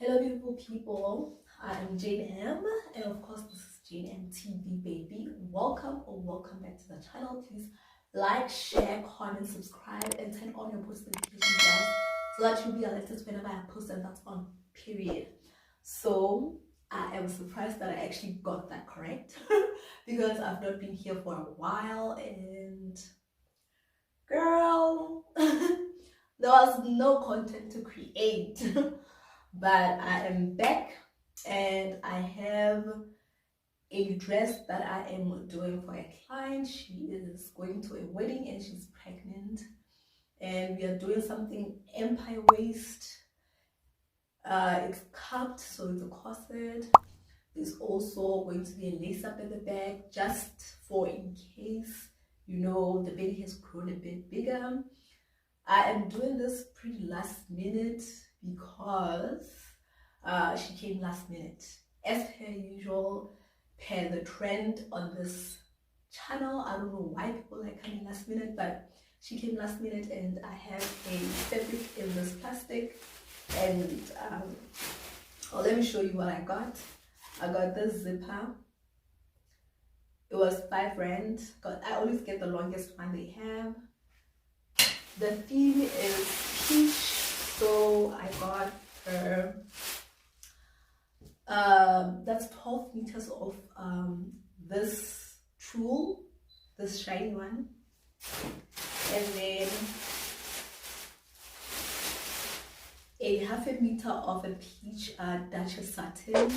Hello beautiful people, I'm Jane.m and of course this is Jane.m TV baby. Welcome or welcome back to the channel. Please like, share, comment, subscribe and turn on your post notification bells so that you'll be alerted whenever I post, and that's on period. So I am surprised that I actually got that correct because I've not been here for a while and girl there was no content to create. But I am back and I have a dress that I am doing for a client. She is going to a wedding and she's pregnant, and we are doing something empire waist. It's cupped, so it's a corset. There's also going to be a lace up in the back, just for in case, you know, the baby has grown a bit bigger. I am doing this pretty last minute because she came last minute, as per usual, per the trend on this channel. I don't know why people like coming last minute, but she came last minute, and I have a fabric in this plastic, and let me show you what I got. I got this zipper. It was 5 rand. I always get the longest one they have. The theme is peach, so I got her that's 12 meters of this tulle, this shiny one, and then a 1/2 meter of a peach Duchess satin,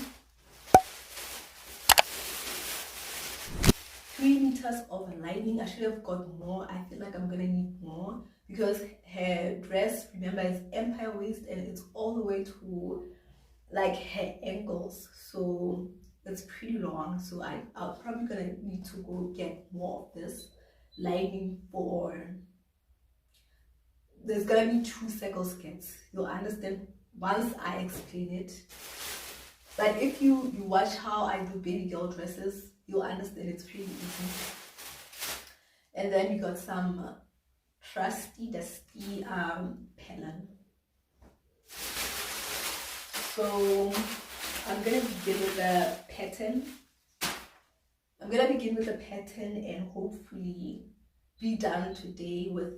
3 meters of a lining. I should have got more. I feel like I'm gonna need more because her dress, remember, is empire waist and it's all the way to like her ankles, so it's pretty long. So I'm probably gonna need to go get more of this lining for. There's gonna be 2 circle skirts. You'll understand once I explain it. But if you watch how I do baby girl dresses, you'll understand it's pretty easy. And then we got some trusty dusty pennant. So I'm gonna begin with the pattern. And hopefully be done today with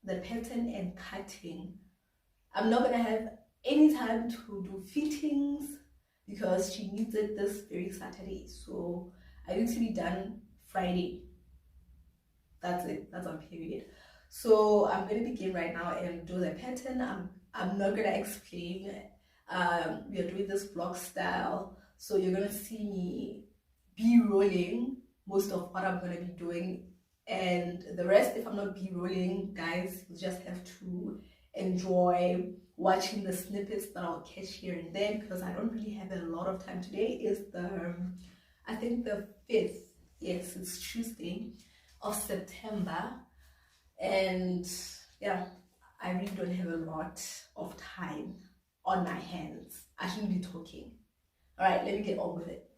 the pattern and cutting. I'm not gonna have any time to do fittings because she needs it this very Saturday, so I need to be done Friday. That's it. That's on period. So I'm gonna begin right now and do the pattern. I'm not gonna explain. We are doing this vlog style, so you're gonna see me b-rolling most of what I'm gonna be doing, and the rest, if I'm not b-rolling, guys, you just have to enjoy watching the snippets that I'll catch here and there, because I don't really have a lot of time. Today is the I think the 5th, yes, it's Tuesday of September, and yeah, I really don't have a lot of time on my hands. I shouldn't be talking. All right, let me get on with it.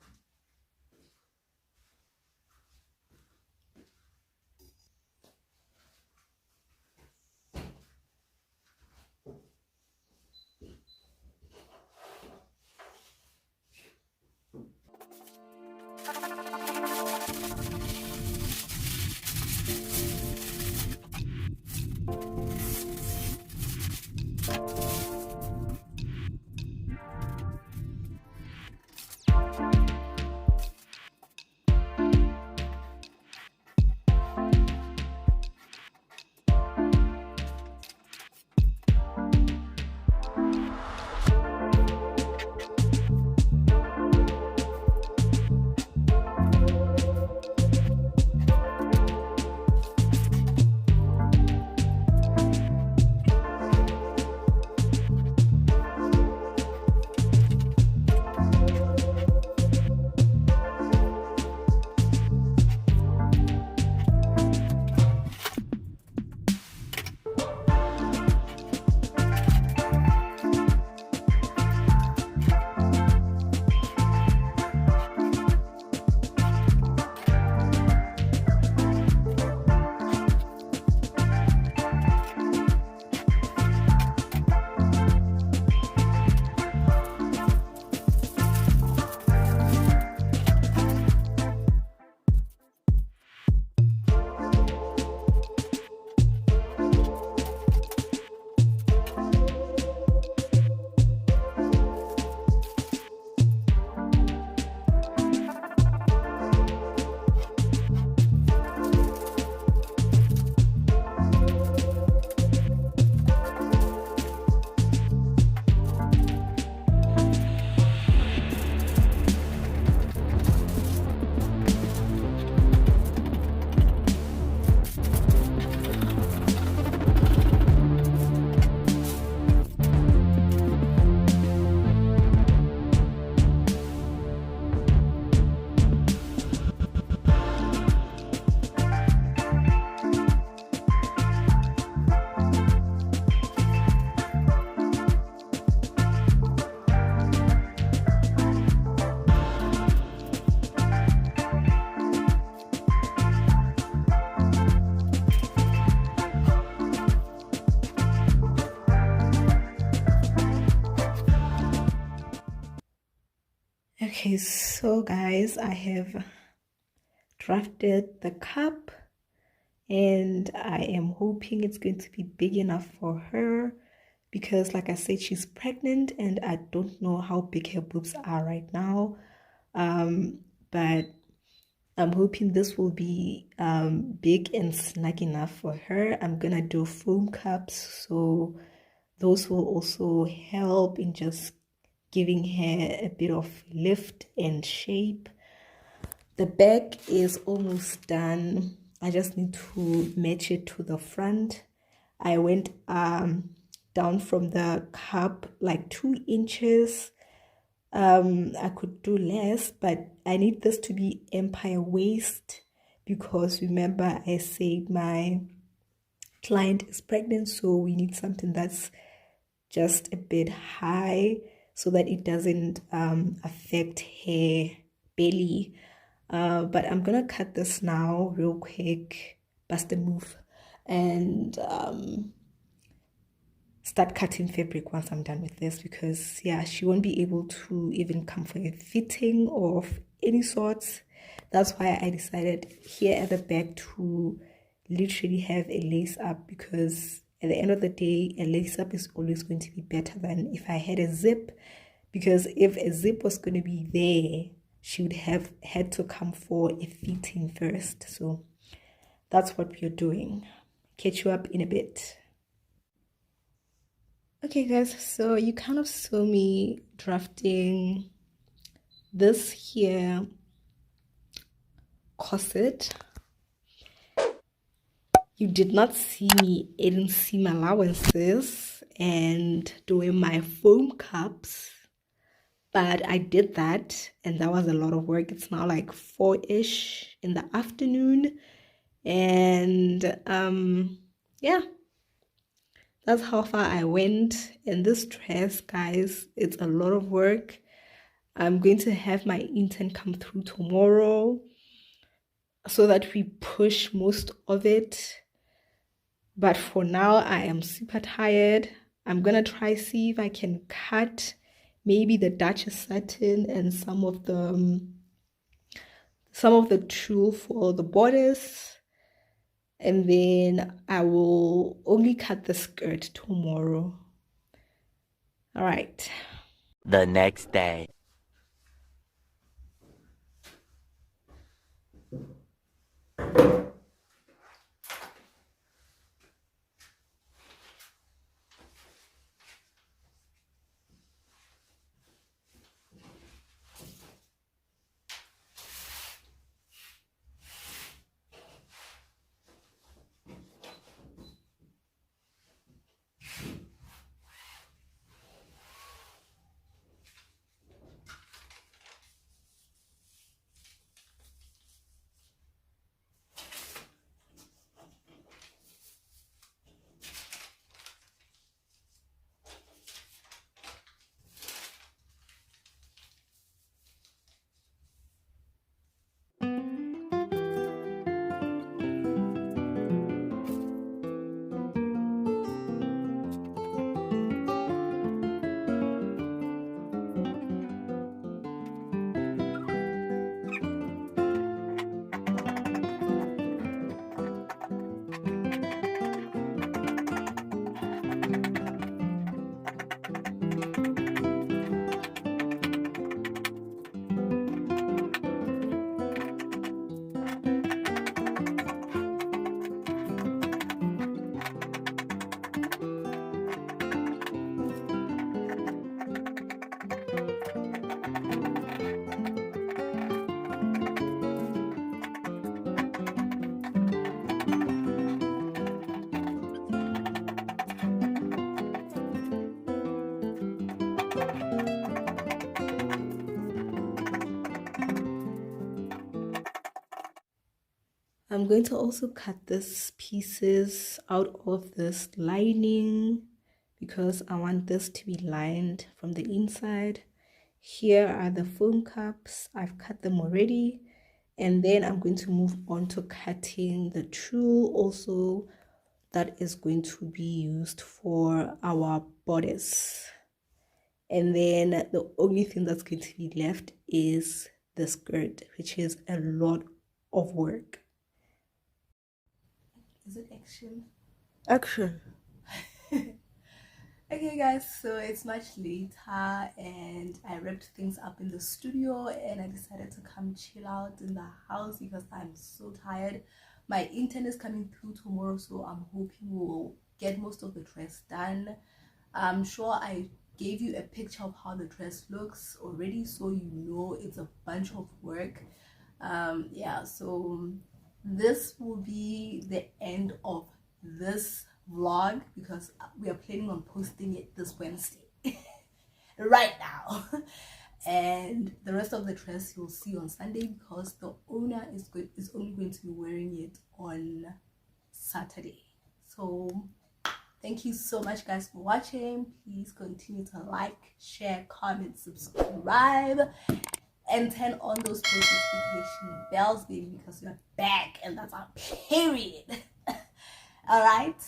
Okay, so guys, I have drafted the cup and I am hoping it's going to be big enough for her because like I said, she's pregnant and I don't know how big her boobs are right now. But I'm hoping this will be big and snug enough for her. I'm gonna do foam cups, so those will also help in just giving her a bit of lift and shape. The back is almost done. I just need to match it to the front. I went down from the cup like 2 inches. I could do less, but I need this to be empire waist because remember I said my client is pregnant, so we need something that's just a bit high so that it doesn't affect her belly. But I'm gonna cut this now real quick, bust a move, and start cutting fabric once I'm done with this because yeah, she won't be able to even come for a fitting of any sorts. That's why I decided here at the back to literally have a lace up because at the end of the day, a lace up is always going to be better than if I had a zip, because if a zip was going to be there, she would have had to come for a fitting first. So that's what we're doing. Catch you up in a bit. Okay guys, so you kind of saw me drafting this here corset. You did not see me adding seam allowances and doing my foam cups, but I did that and that was a lot of work. It's now like 4-ish in the afternoon and yeah, that's how far I went. And this dress, guys, it's a lot of work. I'm going to have my intern come through tomorrow so that we push most of it. But for now, I am super tired. I'm gonna try see if I can cut maybe the Duchess satin and some of the tulle for the bodice, and then I will only cut the skirt tomorrow. All right. The next day. I'm going to also cut these pieces out of this lining because I want this to be lined from the inside. Here are the foam cups. I've cut them already. And then I'm going to move on to cutting the tulle also that is going to be used for our bodice. And then the only thing that's going to be left is the skirt, which is a lot of work. Is it action? Action. Okay guys, so it's much later and I wrapped things up in the studio and I decided to come chill out in the house because I'm so tired. My intern is coming through tomorrow, so I'm hoping we'll get most of the dress done. I'm sure I gave you a picture of how the dress looks already, so you know it's a bunch of work. Yeah, so this will be the end of this vlog because we are planning on posting it this Wednesday right now. And the rest of the dress you'll see on Sunday because the owner is only going to be wearing it on Saturday. So thank you so much guys for watching. Please continue to like, share, comment, subscribe, and turn on those post notification bells, baby, because we're back and that's our period. All right.